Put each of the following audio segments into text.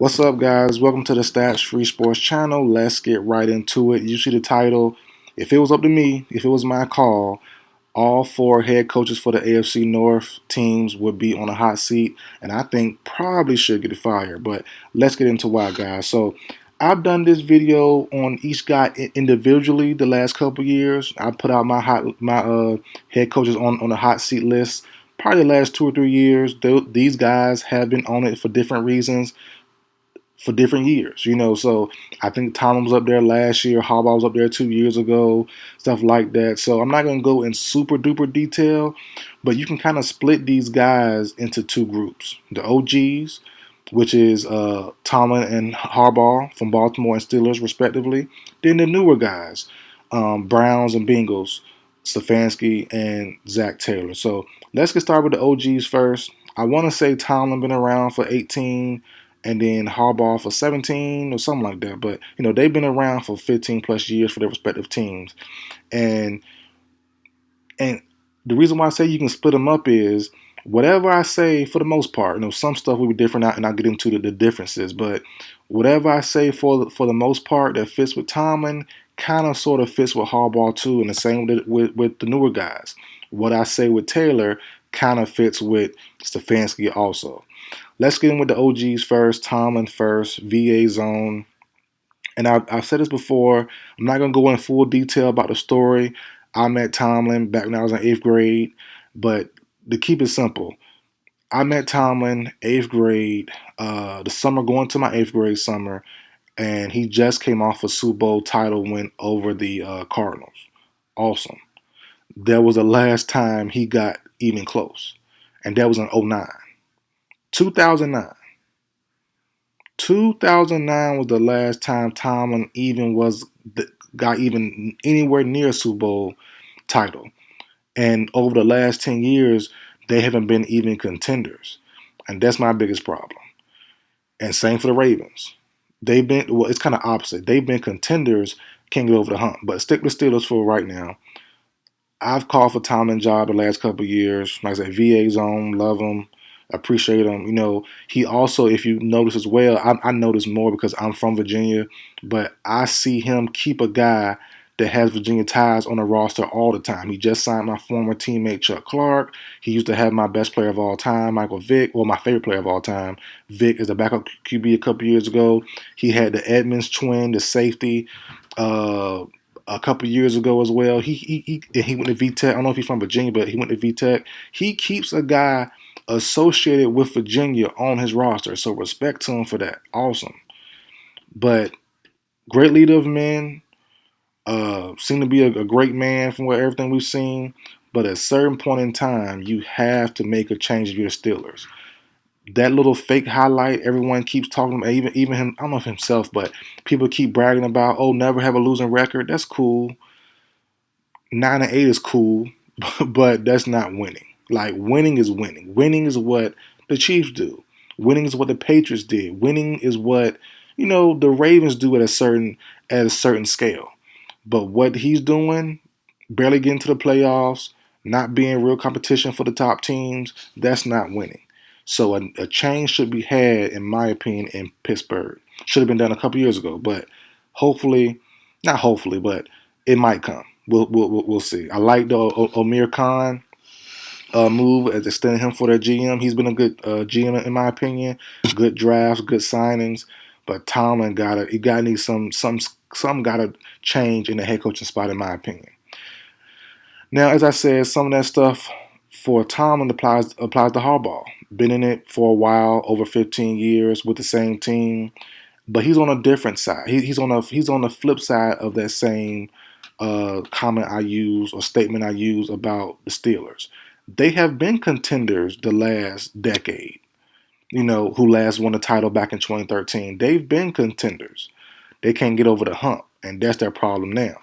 What's up, guys? Welcome to the Stats Free Sports channel. Let's get right into it. You see the title. If it was up to me, if it was my call, all four head coaches for the AFC North teams would be on a hot seat, and I think probably should get fired. But let's get into why, guys. So I've done this video on each guy individually the last couple years. I put out my head coaches on the hot seat list. Probably the last 2 or 3 years. These guys have been on it for different reasons for different years, So I think Tomlin was up there last year, Harbaugh was up there 2 years ago, stuff like that. So I'm not going to go in super duper detail, but you can kind of split these guys into two groups: the OGs, which is Tomlin and Harbaugh from Baltimore and Steelers, respectively. Then the newer guys, Browns and Bengals, Stefanski and Zac Taylor. So let's get started with the OGs first. I want to say Tomlin been around for 18 and then Harbaugh for 17 or something like that. But, they've been around for 15 plus years for their respective teams. And the reason why I say you can split them up is whatever I say, for the most part, some stuff will be different, and I'll get into the differences. But whatever I say for the most part that fits with Tomlin kind of sort of fits with Harbaugh too, and the same with the newer guys. What I say with Taylor kind of fits with Stefanski also. Let's get in with the OGs first. Tomlin first, VA zone. And I've said this before. I'm not going to go in full detail about the story. I met Tomlin back when I was in 8th grade. But to keep it simple, I met Tomlin 8th grade, the summer going to my 8th grade summer. And he just came off a Super Bowl title win over the Cardinals. Awesome. That was the last time he got even close. And that was in 2009. 2009. 2009 was the last time Tomlin got even anywhere near a Super Bowl title. And over the last 10 years, they haven't been even contenders. And that's my biggest problem. And same for the Ravens. It's kind of opposite. They've been contenders, can't get over the hump. But stick with Steelers for right now. I've called for Tomlin's job the last couple of years. Like I said, VA zone, love him. Appreciate him. He also, if you notice as well, I notice more because I'm from Virginia, but I see him keep a guy that has Virginia ties on the roster all the time. He just signed my former teammate Chuck Clark. He used to have my best player of all time, Michael Vick, my favorite player of all time. Vick is the backup QB a couple years ago. He had the Edmonds twin, the safety, a couple years ago as well. He went to VTech. I don't know if he's from Virginia, but he went to VTech. He keeps a guy associated with Virginia on his roster, so respect to him for that. Awesome. But great leader of men, seemed to be a great man from everything we've seen, but at a certain point in time, you have to make a change if you're the Steelers. That little fake highlight everyone keeps talking about, even him, I don't know if himself, but people keep bragging about, never have a losing record. That's cool. 9-8 is cool, but that's not winning. Like, winning is winning. Winning is what the Chiefs do. Winning is what the Patriots did. Winning is what, the Ravens do at a certain scale. But what he's doing, barely getting to the playoffs, not being real competition for the top teams, that's not winning. So a change should be had, in my opinion, in Pittsburgh. Should have been done a couple years ago, but not hopefully, but it might come. We'll see. I like the Amir Khan move as extending him for their GM. He's been a good GM in my opinion. Good drafts, good signings. But Tomlin gotta need some gotta change in the head coaching spot in my opinion. Now, as I said, some of that stuff for Tomlin applies to Harbaugh. Been in it for a while, over 15 years with the same team, but he's on a different side. He's on the flip side of that same comment I use or statement I use about the Steelers. They have been contenders the last decade. Who last won the title back in 2013. They've been contenders. They can't get over the hump, and that's their problem now.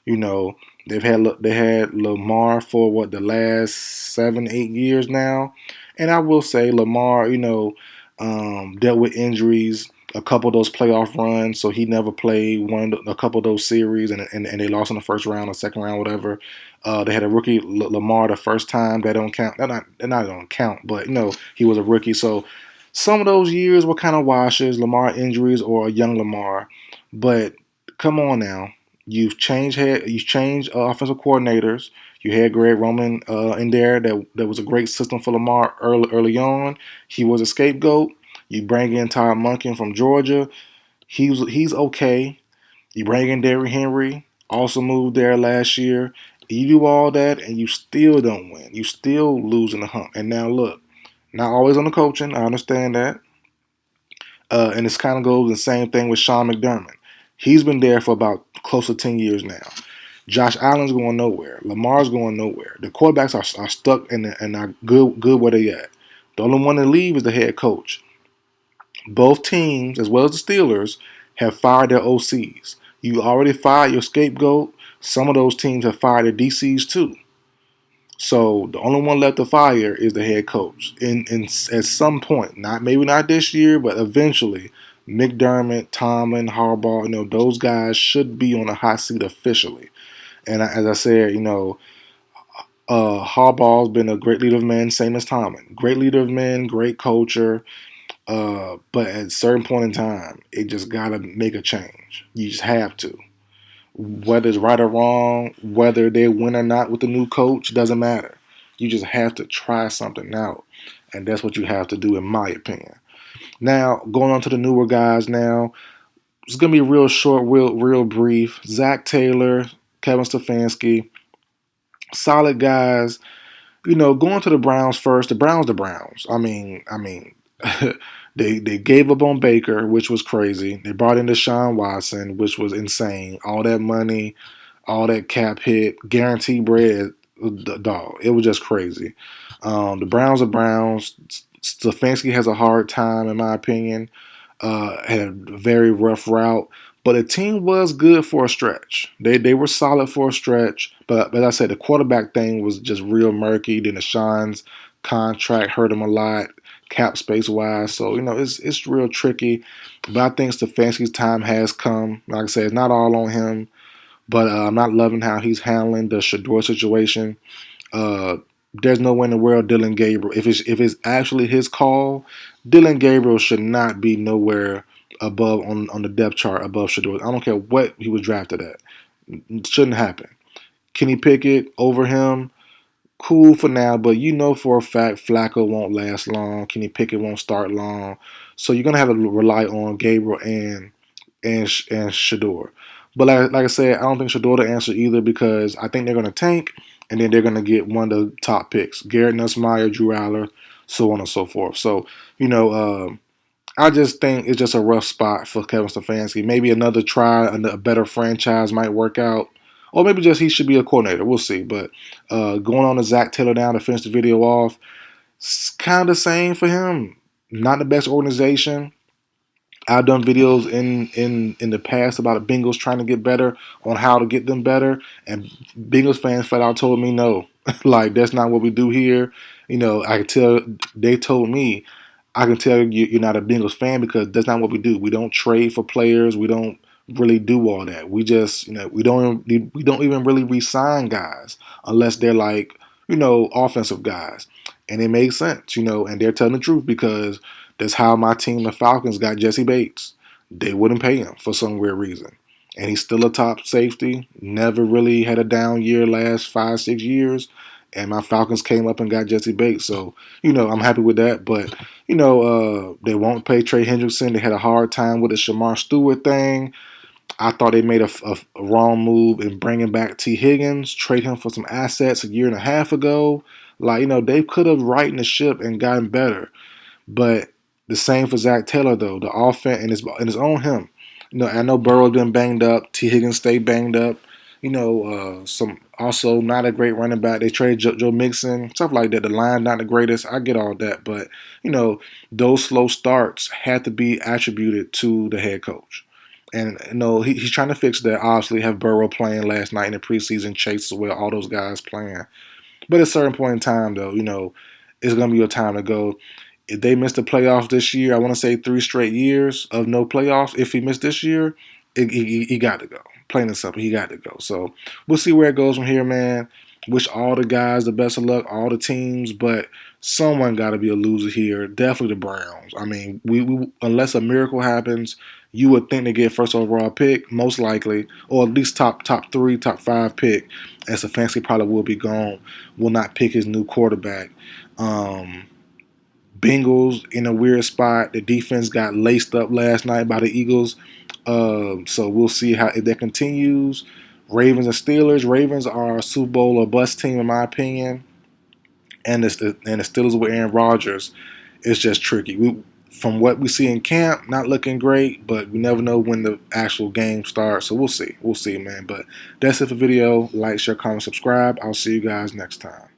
They had Lamar for the last 7-8 years now, and I will say Lamar, dealt with injuries, a couple of those playoff runs, so he never played a couple of those series, and they lost in the first round or second round, whatever. They had a rookie Lamar the first time. That don't count. That don't count, but he was a rookie, so Some of those years were kind of washes, Lamar injuries or a young Lamar. But come on now, you've changed offensive coordinators. You had Greg Roman in there that was a great system for Lamar early on. He was a scapegoat. You bring in Todd Monken from Georgia. He's okay. You bring in Derrick Henry, also moved there last year. You do all that and you still don't win. You still losing the hump. And now look, not always on the coaching. I understand that. And it's kind of goes the same thing with Sean McDermott. He's been there for about close to 10 years now. Josh Allen's going nowhere. Lamar's going nowhere. The quarterbacks are stuck and are good where they at. The only one to leave is the head coach. Both teams, as well as the Steelers, have fired their OCs. You already fired your scapegoat. Some of those teams have fired their DCs too. So the only one left to fire is the head coach. In at some point, not maybe not this year, but eventually, McDermott, Tomlin, Harbaugh, those guys should be on the hot seat officially. And as I said, Harbaugh's been a great leader of men, same as Tomlin. Great leader of men, great culture. But at a certain point in time, it just gotta make a change. You just have to. Whether it's right or wrong, whether they win or not with the new coach, doesn't matter. You just have to try something out. And that's what you have to do, in my opinion. Now, going on to the newer guys now, it's going to be real short, real brief. Zac Taylor, Kevin Stefanski, solid guys. Going to the Browns first. The Browns. I mean, they gave up on Baker, which was crazy. They brought in Deshaun Watson, which was insane. All that money, all that cap hit, guaranteed bread, dog. It was just crazy. The Browns are Browns. Stefanski has a hard time, in my opinion. Had a very rough route, but the team was good for a stretch. They were solid for a stretch, but as I said, the quarterback thing was just real murky. Then Deshaun's contract hurt him a lot, cap space wise. So it's real tricky. But I think Stefanski's time has come. Like I said, it's not all on him, but I'm not loving how he's handling the Shador situation. Uh, there's no way in the world Dylan Gabriel, if it's actually his call, Dylan Gabriel should not be nowhere above on the depth chart above Shador. I don't care what he was drafted at. It shouldn't happen. Kenny Pickett over him, cool for now, but for a fact Flacco won't last long. Kenny Pickett won't start long. So you're gonna have to rely on Gabriel and Shador. But like I said, I don't think Shador the answer either because I think they're going to tank and then they're going to get one of the top picks. Garrett Nussmeier, Drew Aller, so on and so forth. So, I just think it's just a rough spot for Kevin Stefanski. Maybe another try, a better franchise might work out. Or maybe just he should be a coordinator. We'll see. But going on to Zac Taylor now to finish the video off, it's kind of the same for him. Not the best organization. I've done videos in the past about the Bengals trying to get better on how to get them better, and Bengals fans flat out told me no, like that's not what we do here. I could tell they told me I can tell you're not a Bengals fan because that's not what we do. We don't trade for players. We don't really do all that. We just we don't even really re-sign guys unless they're like offensive guys, and it makes sense, and they're telling the truth because that's how my team, the Falcons, got Jesse Bates. They wouldn't pay him for some weird reason. And he's still a top safety. Never really had a down year last 5-6 years. And my Falcons came up and got Jesse Bates. So, I'm happy with that. But, they won't pay Trey Hendrickson. They had a hard time with the Shamar Stewart thing. I thought they made a wrong move in bringing back T. Higgins, trade him for some assets a year and a half ago. They could have righted the ship and gotten better. But the same for Zac Taylor, though. The offense, and it's on him. I know Burrow's been banged up. T. Higgins stayed banged up. Some also not a great running back. They traded Joe Mixon, stuff like that. The line not the greatest. I get all that, but those slow starts had to be attributed to the head coach. And he's trying to fix that. Obviously, have Burrow playing last night in the preseason, Chase as well, all those guys playing. But at a certain point in time, though, it's gonna be your time to go. If they miss the playoffs this year, I want to say 3 straight years of no playoffs. If he missed this year, he got to go. Plain and simple, he got to go. So we'll see where it goes from here, man. Wish all the guys the best of luck, all the teams, but someone got to be a loser here. Definitely the Browns. I mean, we unless a miracle happens, you would think they get first overall pick, most likely, or at least top 3, top 5 pick. And Stefanski probably will be gone. Will not pick his new quarterback. Bengals in a weird spot. The defense got laced up last night by the Eagles. So we'll see how if that continues. Ravens and Steelers. Ravens are a Super Bowl or bust team in my opinion, and the Steelers with Aaron Rodgers is just tricky. From what we see in camp, not looking great, but we never know when the actual game starts. So we'll see. We'll see, man. But that's it for the video. Like, share, comment, subscribe. I'll see you guys next time.